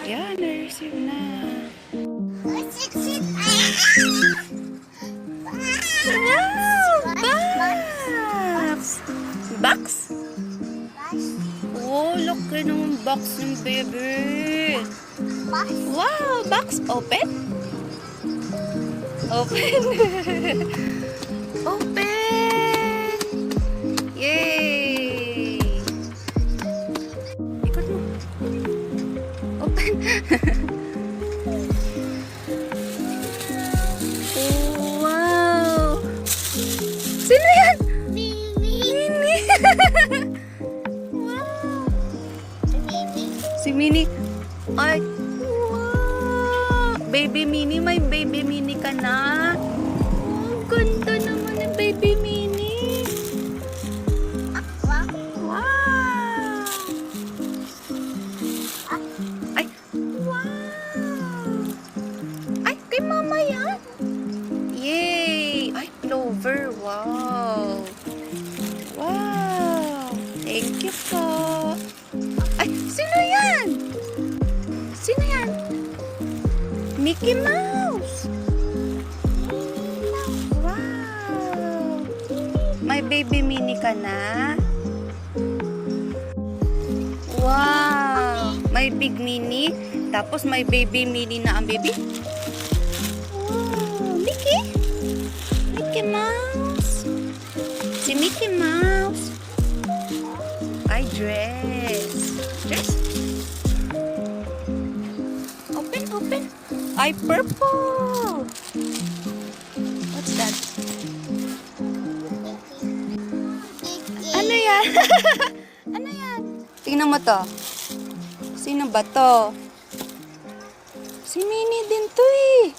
Yan, na-receive na. Wow! Box! Box? Oh, laki ng box ng baby. Wow! Box open? Open! Open! Yay! Ikot mo. Open! Oh, wow! Sino yan? Mini! Wow! Si Mini. Ay! Wow! Baby Mini, may baby Mini ka na. Oh, ganda naman ng baby Mini. Wow! Ay! Wow! Ay, kay mama yan. Yay! Ay, clover. Wow! Wow! Thank you po. Ay, sino yan? Sino yan? Mickey Mouse! Wow! May baby Mini ka na? Wow! May big Mini, tapos may baby Mini na ang baby? Wow! Mickey? Mickey Mouse? Si Mickey Mouse? Ay, dress. Dress? Open, open. Ay, purple. What's that? Ano yan? Ano yan? Tingnan mo to. Sino ba to? Si Mini din to eh.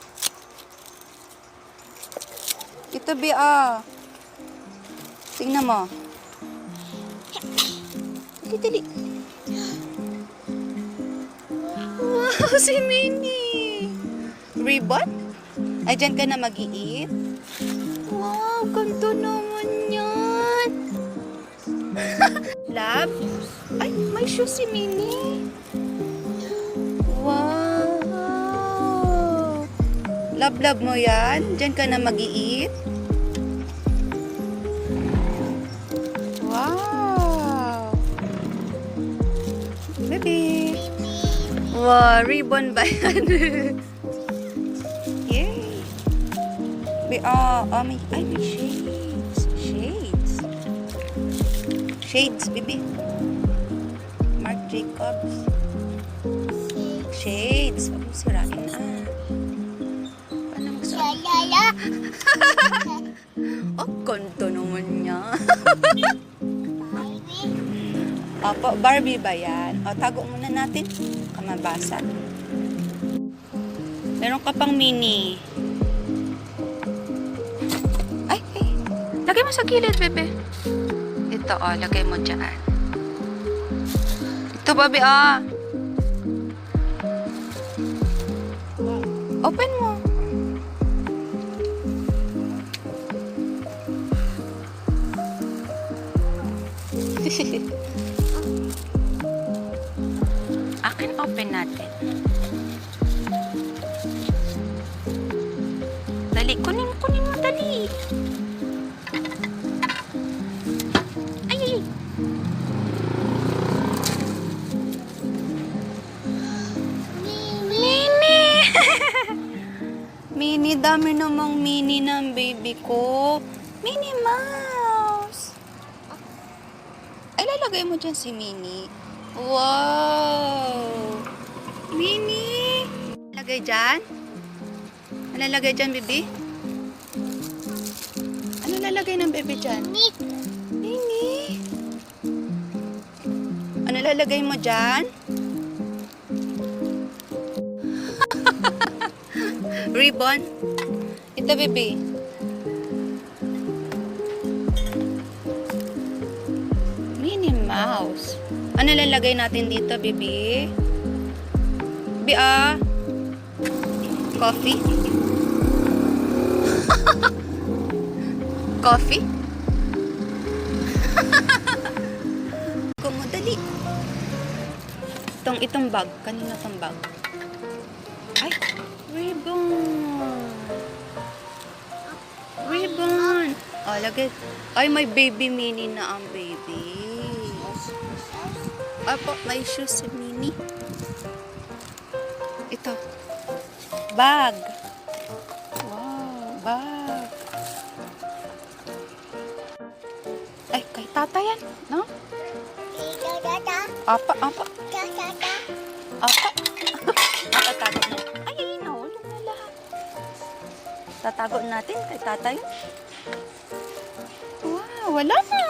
Ito ba? Tingnan mo. Dali, dali. Wow, si Mini. Ribbon? Ay, dyan ka na mag-i-eat? Wow, ganito naman yan. Lab? Ay, may shoe si Mini. Wow. Lab-lab mo yan? Dyan ka na mag-i-eat? Wow. Baby. Wow, ribbon ba yan? Yay. May shades. Shades. Shades, baby. Marc Jacobs. Shades. Huwag mo sirain na. Paano mo sirain? Oh, kanto naman niya. Opo, Barbie ba yan? O, tago muna natin. Kamabasa. Meron ka pang Mini. Ay, ay. Lagay mo sa gilid, bebe. Ito, o. Lagay mo dyan. Ito, baby, o. Open mo. Akin open natin. Dali, kunin mo, dali. Ay, ay, ay. Mini! Mini, dami namang Mini ng baby ko. Minnie Mouse! Ay, lalagay mo dyan si Mini. Wow! Mini! Lagay dyan? Ano lalagay dyan, baby? Ano lalagay ng baby dyan? Mini! Ano lalagay mo dyan? Ribbon? Ito, baby. Minnie Mouse. Ano lalagay natin dito, baby? Baby, Coffee? Coffee? Kumudali. Itong bag. Kanina tong bag. Ay, ribbon. Ribbon. Oh, lagay. Ay, may baby mini na ang baby. Apo, may shoes si Mini. Ito. Bag. Wow, bag. Ay, kay tata yan, no? Apa. Apa. Tatago mo. Ay, nahulog na lahat. Tatago natin kay tata yun. Wow, wala na.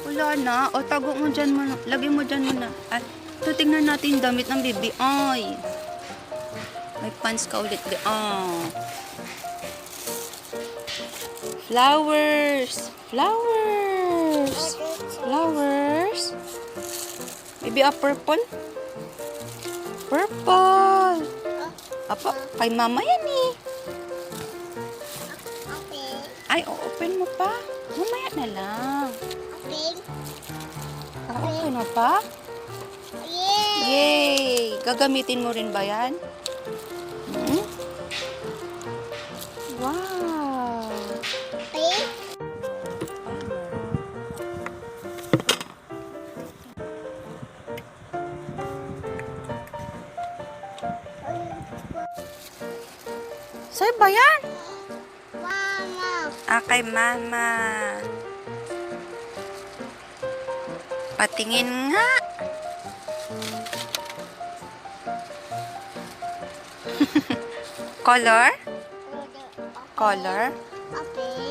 Wala na. O, tago mo dyan muna. Lagay mo dyan muna. At, ito, tingnan natin yung damit ng baby. Ay. May pants ka ulit. Oh. Flowers. Flowers. Flowers. Baby, purple. Purple. Apa, kay mama yan eh. Ay, open mo pa. Mamaya na lang. Open mo pa? Yay! Gagamitin mo rin ba yan? Wow! Sa'yo ba yan? Kay mama. Patingin nga. Color? Color?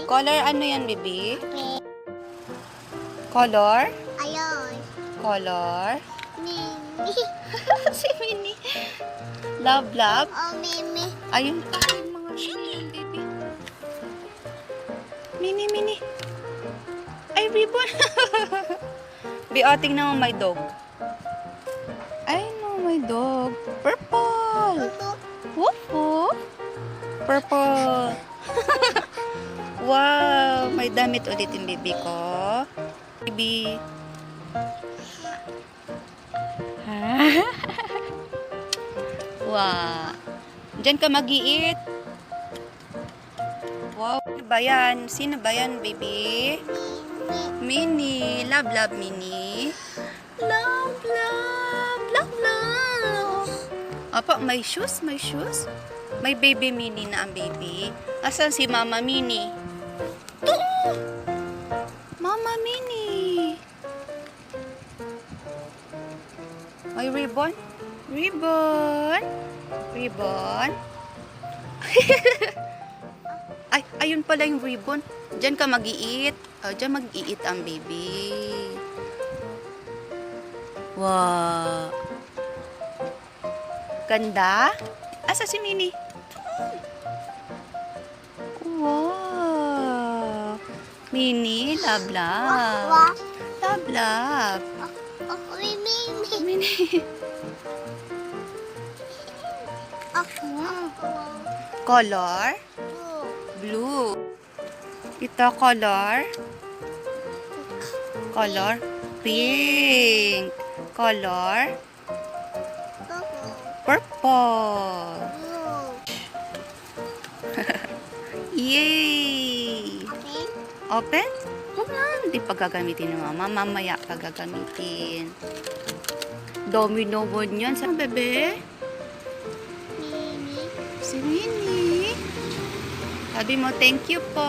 Color ano yan, baby? Color? Ayun. Color? Mimi. Si Mini. Love. Oh, Mimi. Ayun pa yung mga Mini yan, baby. Mini. Ay, ribbon. Tingnan mo my dog. Ay, no, my dog. Purple. Woof, woof. Purple. Wow, may damit ulit yung baby ko. Baby. Wow. Diyan ka mag-iit. Wow. Sino ba yan? Sino ba yan, baby? Mini. Love, Mini. Love. Apa, may shoes? May baby Mini na ang baby. Asan si Mama Mini? Ito! Mama Mini. May ribbon? Ribbon. Ay, ayun pala yung ribbon. Diyan ka mag-iit. Diyan mag-iit ang baby. Wow. Ganda. Asa si Mini? Wow. Mini, love. Love. Mini. Color? Blue. Ito color? Pink. Color? Purple. Yay! Open? Huwag na. Hindi pa gagamitin ni Mama. Mamaya pa gagamitin. Domino mo yan sa bebe? Si Mini. Sabi mo, thank you po.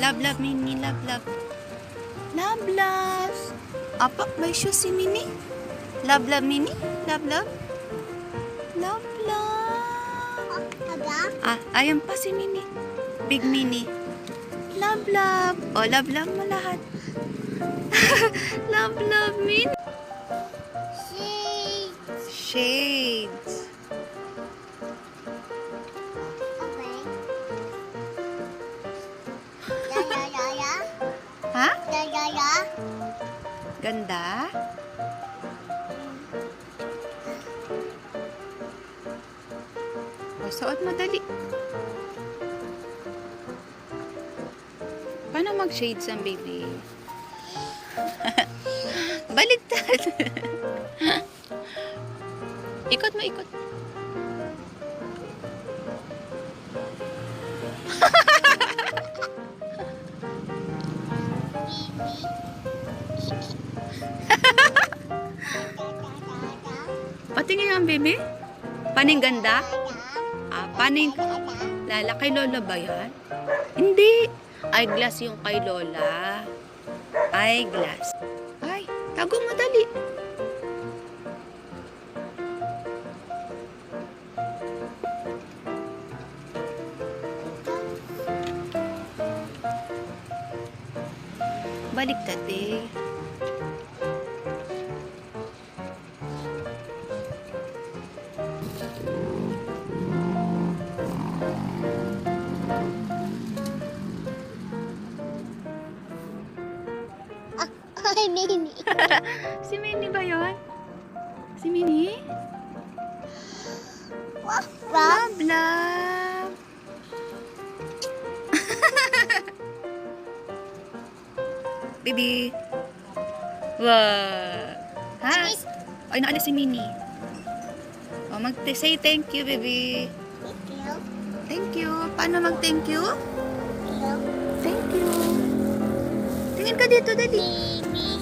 Love, Mini. Love. Apa, may shoes si Mini? Love, Mini. Love. Ayan pa si Mini. Big Mini. Love. Oh, love mo lahat. Love, Mini. Shades. Ha? Ganda? Suot mo dali. Paano mag-shades ang baby? Baliktad. Ikot mo, ikot. Patingin ang baby. Paning ganda? Paning Lala, kay Lola ba yan? Hindi. Eyeglass yung kay Lola. Eyeglass. Ay, tago mo dali. Baliktad eh. Ay, Mimi. Si Minnie ba yun? Si Minnie? Waf, waf. Love, love. Baby. Wow. Ha? Ay, naalis si Minnie. Oh, say thank you, baby. Hello. Thank you. Paano mag-thank you? Hello. Thank you. Tingin ka dito, dali. Mimi.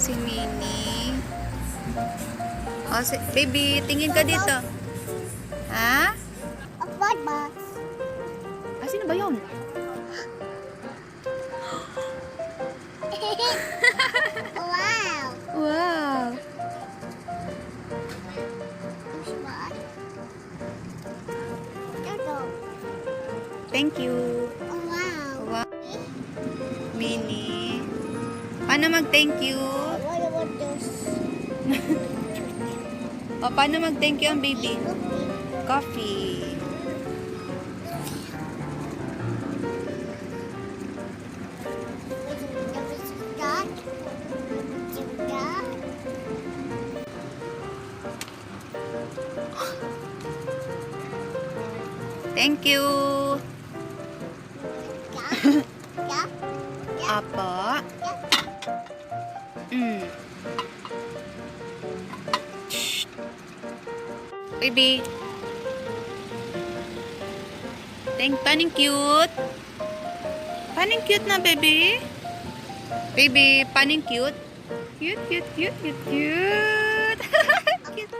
Si Minnie. Oh, baby, tingin ka dito. Ha? A fun box. Sino ba yun? Wow. Wow. Push box. Ito. Thank you. Oh, wow. Wow. Minnie. Paano mag-thank you? What about this? O, paano mag-thank you ang baby? Coffee. Thank you. Apa? Shh. Baby. Paning cute. Paning cute na, baby. Baby, paning cute. Cute, cute, cute, cute, cute. Cute.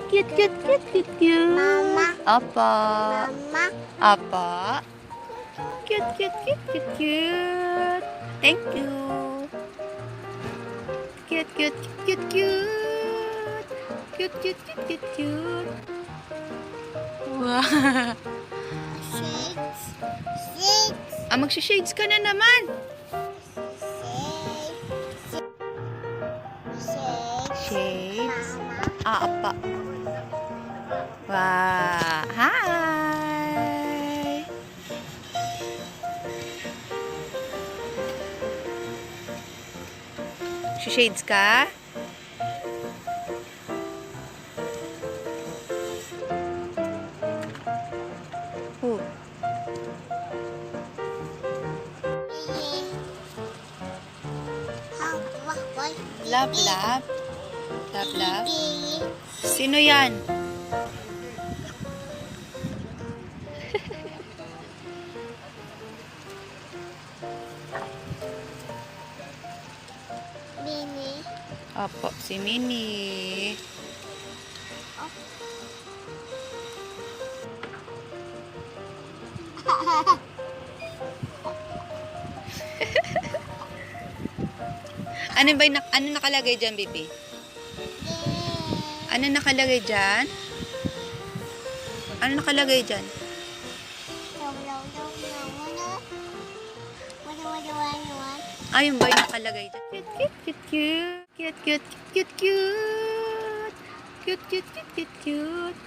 Cute, cute, cute, cute, cute. Mama. Apa? Mama. Apa? Cute, cute, cute, cute, cute. Thank you. Cute, cute, cute, cute. Cute, cute, cute, cute, cute. Wow. Shakes. Shakes. Magsi-shades ka na naman. Shades. Apa? Wow. Hi. Shades ka? Oh. Love, love. Love, love. Sino yan? Mimi. Opo, si Minnie. Ano ba ano nakalagay dyan, baby? Ano nakalagay dyan? Ano nakalagay dyan? Ayun ba yung nakalagay dyan? Cute, cute, cute, cute. Cute, cute, cute, cute. Cute, cute, cute, cute, cute.